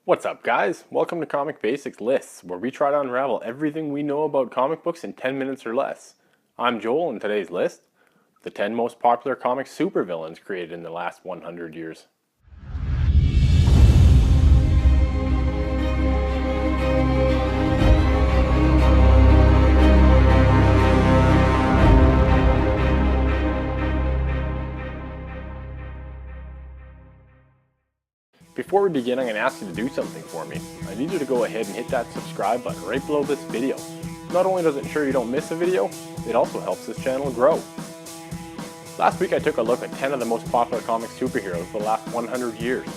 What's up, guys? Welcome to Comic Basics Lists, where we try to unravel everything we know about comic books in 10 minutes or less. I'm Joel, and today's list, the 10 most popular comic supervillains created in the last 100 years. Before we begin, I'm going to ask you to do something for me. I need you to go ahead and hit that subscribe button right below this video. Not only does it ensure you don't miss a video, it also helps this channel grow. Last week I took a look at 10 of the most popular comic superheroes for the last 100 years.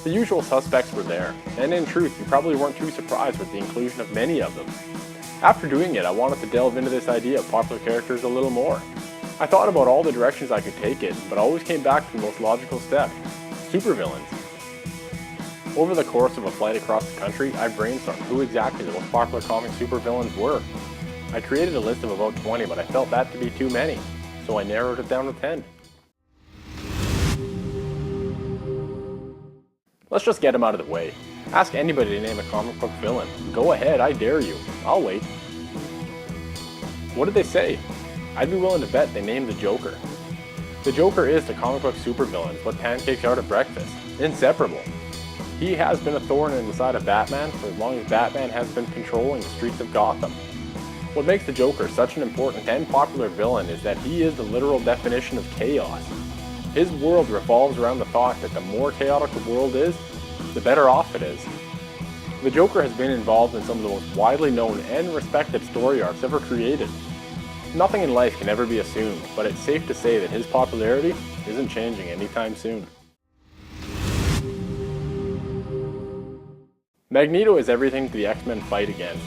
The usual suspects were there, and in truth, you probably weren't too surprised with the inclusion of many of them. After doing it, I wanted to delve into this idea of popular characters a little more. I thought about all the directions I could take it, but always came back to the most logical step: supervillains. Over the course of a flight across the country, I brainstormed who exactly the most popular comic supervillains were. I created a list of about 20, but I felt that to be too many, so I narrowed it down to 10. Let's just get them out of the way. Ask anybody to name a comic book villain. Go ahead, I dare you. I'll wait. What did they say? I'd be willing to bet they named the Joker. The Joker is to comic book supervillains what pancakes are to breakfast. Inseparable. He has been a thorn in the side of Batman for as long as Batman has been controlling the streets of Gotham. What makes the Joker such an important and popular villain is that he is the literal definition of chaos. His world revolves around the thought that the more chaotic the world is, the better off it is. The Joker has been involved in some of the most widely known and respected story arcs ever created. Nothing in life can ever be assumed, but it's safe to say that his popularity isn't changing anytime soon. Magneto is everything the X-Men fight against.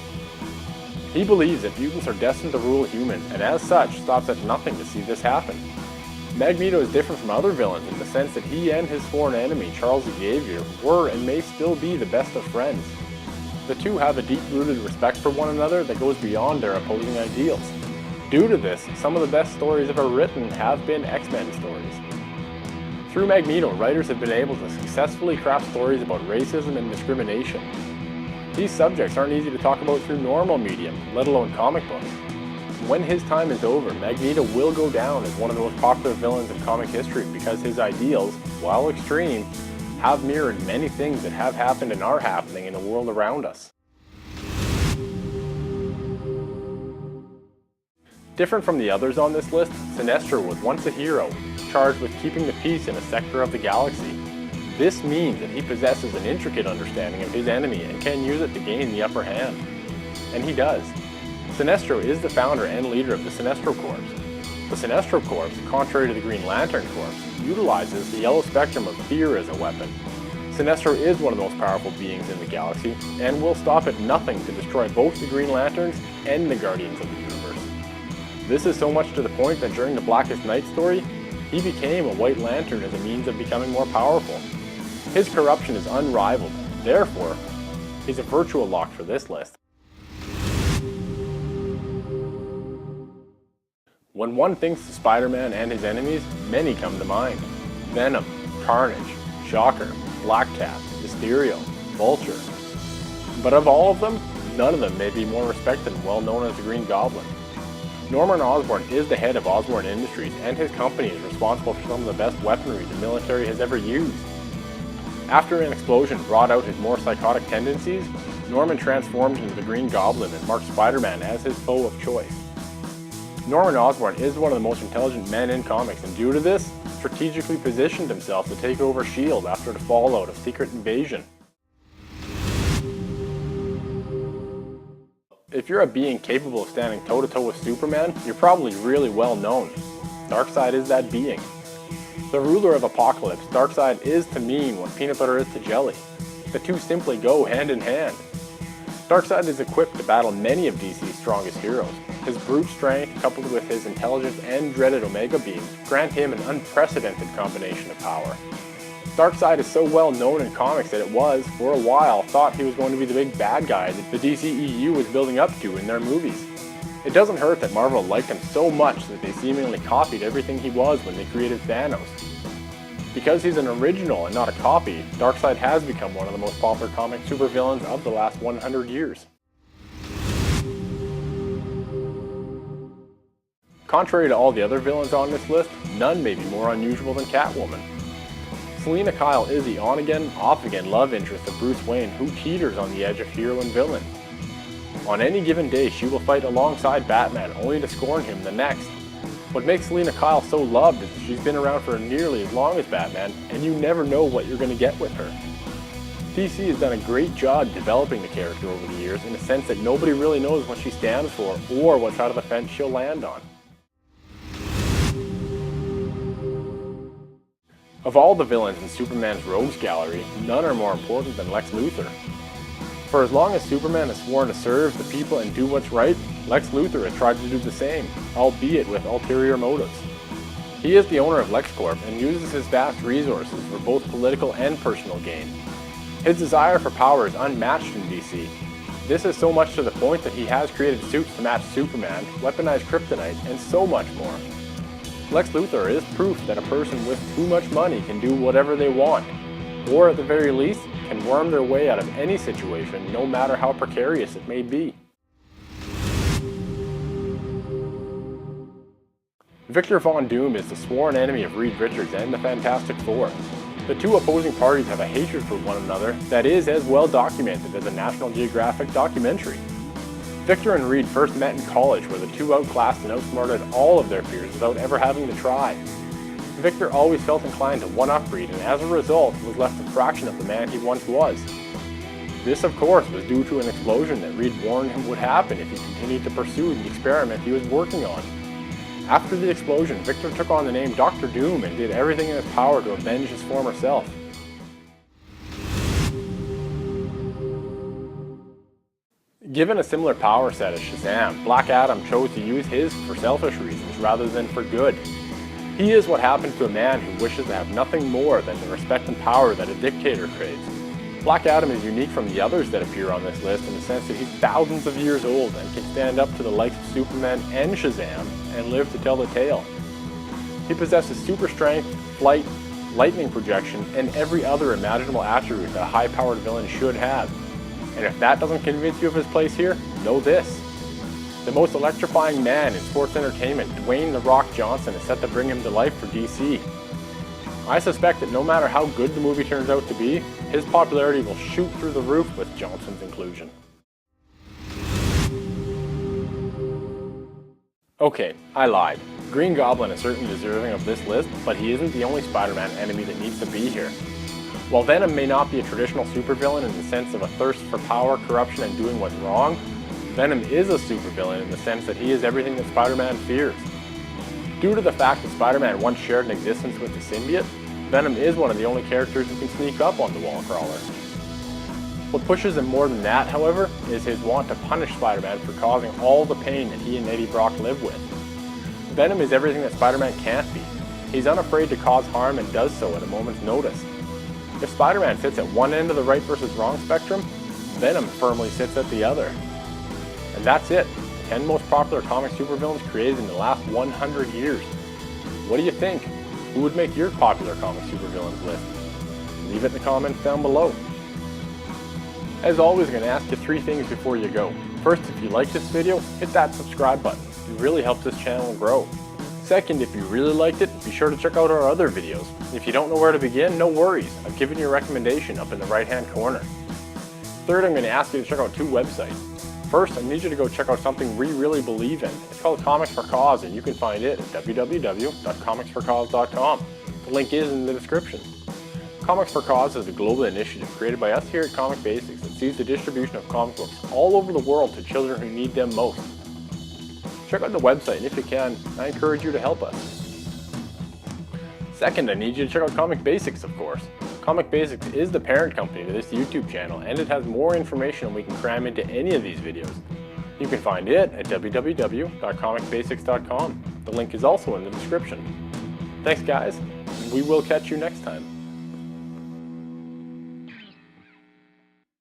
He believes that mutants are destined to rule humans, and as such, stops at nothing to see this happen. Magneto is different from other villains in the sense that he and his sworn enemy, Charles Xavier, were and may still be the best of friends. The two have a deep-rooted respect for one another that goes beyond their opposing ideals. Due to this, some of the best stories ever written have been X-Men stories. Through Magneto, writers have been able to successfully craft stories about racism and discrimination. These subjects aren't easy to talk about through normal medium, let alone comic books. When his time is over, Magneto will go down as one of the most popular villains in comic history because his ideals, while extreme, have mirrored many things that have happened and are happening in the world around us. Different from the others on this list, Sinestro was once a hero, charged with keeping the peace in a sector of the galaxy. This means that he possesses an intricate understanding of his enemy and can use it to gain the upper hand. And he does. Sinestro is the founder and leader of the Sinestro Corps. The Sinestro Corps, contrary to the Green Lantern Corps, utilizes the yellow spectrum of fear as a weapon. Sinestro is one of the most powerful beings in the galaxy, and will stop at nothing to destroy both the Green Lanterns and the Guardians of the Universe. This is so much to the point that during the Blackest Night story, he became a White Lantern as a means of becoming more powerful. His corruption is unrivaled, therefore, he's a virtual lock for this list. When one thinks of Spider-Man and his enemies, many come to mind. Venom, Carnage, Shocker, Black Cat, Mysterio, Vulture. But of all of them, none of them may be more respected and well known as the Green Goblin. Norman Osborn is the head of Osborn Industries, and his company is responsible for some of the best weaponry the military has ever used. After an explosion brought out his more psychotic tendencies, Norman transformed into the Green Goblin and marked Spider-Man as his foe of choice. Norman Osborn is one of the most intelligent men in comics, and due to this, strategically positioned himself to take over S.H.I.E.L.D. after the fallout of Secret Invasion. If you're a being capable of standing toe-to-toe with Superman, you're probably really well known. Darkseid is that being. The ruler of Apocalypse, Darkseid is to mean what peanut butter is to jelly. The two simply go hand in hand. Darkseid is equipped to battle many of DC's strongest heroes. His brute strength, coupled with his intelligence and dreaded Omega beams, grant him an unprecedented combination of power. Darkseid is so well known in comics that it was, for a while, thought he was going to be the big bad guy that the DCEU was building up to in their movies. It doesn't hurt that Marvel liked him so much that they seemingly copied everything he was when they created Thanos. Because he's an original and not a copy, Darkseid has become one of the most popular comic supervillains of the last 100 years. Contrary to all the other villains on this list, none may be more unusual than Catwoman. Selina Kyle is the on-again, off-again love interest of Bruce Wayne who teeters on the edge of hero and villain. On any given day, she will fight alongside Batman only to scorn him the next. What makes Selina Kyle so loved is that she's been around for nearly as long as Batman, and you never know what you're going to get with her. DC has done a great job developing the character over the years in the sense that nobody really knows what she stands for or what side of the fence she'll land on. Of all the villains in Superman's rogues gallery, none are more important than Lex Luthor. For as long as Superman has sworn to serve the people and do what's right, Lex Luthor has tried to do the same, albeit with ulterior motives. He is the owner of LexCorp and uses his vast resources for both political and personal gain. His desire for power is unmatched in DC. This is so much to the point that he has created suits to match Superman, weaponized kryptonite, and so much more. Lex Luthor is proof that a person with too much money can do whatever they want, or at the very least, can worm their way out of any situation, no matter how precarious it may be. Victor Von Doom is the sworn enemy of Reed Richards and the Fantastic Four. The two opposing parties have a hatred for one another that is as well documented as a National Geographic documentary. Victor and Reed first met in college where the two outclassed and outsmarted all of their peers without ever having to try. Victor always felt inclined to one-up Reed and as a result was left a fraction of the man he once was. This of course was due to an explosion that Reed warned him would happen if he continued to pursue the experiment he was working on. After the explosion, Victor took on the name Dr. Doom and did everything in his power to avenge his former self. Given a similar power set as Shazam, Black Adam chose to use his for selfish reasons rather than for good. He is what happens to a man who wishes to have nothing more than the respect and power that a dictator craves. Black Adam is unique from the others that appear on this list in the sense that he's thousands of years old and can stand up to the likes of Superman and Shazam and live to tell the tale. He possesses super strength, flight, lightning projection, and every other imaginable attribute that a high-powered villain should have. And if that doesn't convince you of his place here, know this. The most electrifying man in sports entertainment, Dwayne "The Rock" Johnson, is set to bring him to life for DC. I suspect that no matter how good the movie turns out to be, his popularity will shoot through the roof with Johnson's inclusion. Okay, I lied. Green Goblin is certainly deserving of this list, but he isn't the only Spider-Man enemy that needs to be here. While Venom may not be a traditional supervillain in the sense of a thirst for power, corruption, and doing what's wrong, Venom is a supervillain in the sense that he is everything that Spider-Man fears. Due to the fact that Spider-Man once shared an existence with the symbiote, Venom is one of the only characters who can sneak up on the wall crawler. What pushes him more than that, however, is his want to punish Spider-Man for causing all the pain that he and Eddie Brock live with. Venom is everything that Spider-Man can't be. He's unafraid to cause harm and does so at a moment's notice. If Spider-Man sits at one end of the right versus wrong spectrum, Venom firmly sits at the other. And that's it. 10 most popular comic supervillains created in the last 100 years. What do you think? Who would make your popular comic supervillains list? Leave it in the comments down below. As always, I'm going to ask you 3 things before you go. First, if you like this video, hit that subscribe button. It really helps this channel grow. Second, if you really liked it, be sure to check out our other videos. If you don't know where to begin, no worries. I've given you a recommendation up in the right-hand corner. Third, I'm going to ask you to check out 2 websites. First, I need you to go check out something we really believe in. It's called Comics for Cause, and you can find it at www.comicsforcause.com. The link is in the description. Comics for Cause is a global initiative created by us here at Comic Basics that sees the distribution of comic books all over the world to children who need them most. Check out the website, and if you can, I encourage you to help us. Second, I need you to check out Comic Basics, of course. Comic Basics is the parent company to this YouTube channel, and it has more information than we can cram into any of these videos. You can find it at www.comicbasics.com. The link is also in the description. Thanks guys, and we will catch you next time.